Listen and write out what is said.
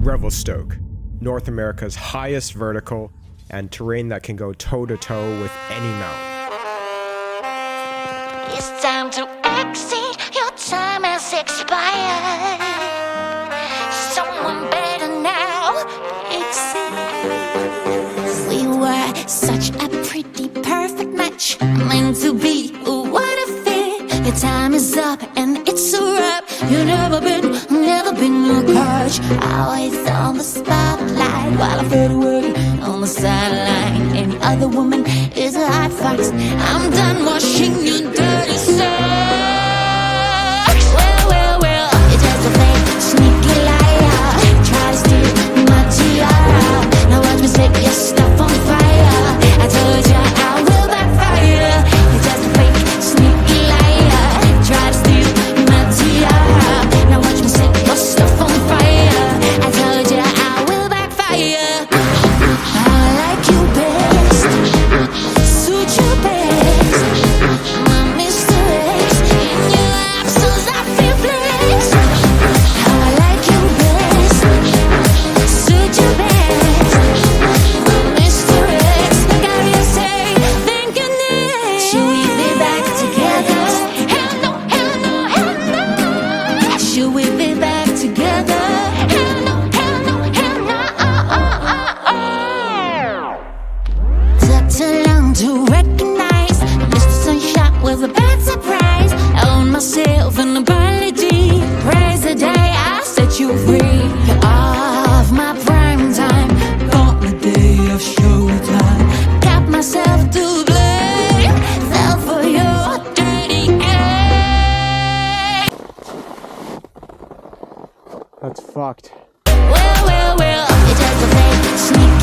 Revelstoke, North America's highest vertical and terrain that can go toe-to-toe with any mountain. It's time to exit, your time has expired. Someone better now exit. We were such a pretty perfect match, meant to be, what a fit. Your time is up and it's a wrap. You've never been a coach. Always on the spotlight while I fade away on the sideline. Any other woman is a hot fox. I'm done washing your dirty socks. Well, you're just a fake, sneaky liar. Try to steal my tiara. Now watch me set your stuff on fire. I told ya I will backfire. You're just a fake, sneaky liar. Try to steal my tiara. Now watch me set your stuff on fire. I told ya I will backfire. I like you best, suit you best, my Mr.X. In your absence I feel blessed. I like you best, suit you best, my Mr.X. Got you say, thinking next. Should we be back together? Hell no, hell no, hell no. Should we be back together? Hell no, hell no, hell no. Took too long to recognize Mr. Sunshine was a bad surprise. I own myself an apology. Praise the day I set you free. You're off my prime time, got the day of showtime. Got myself to blame, fell for your dirty game. That's fucked. Well, you're just a fake, sneaky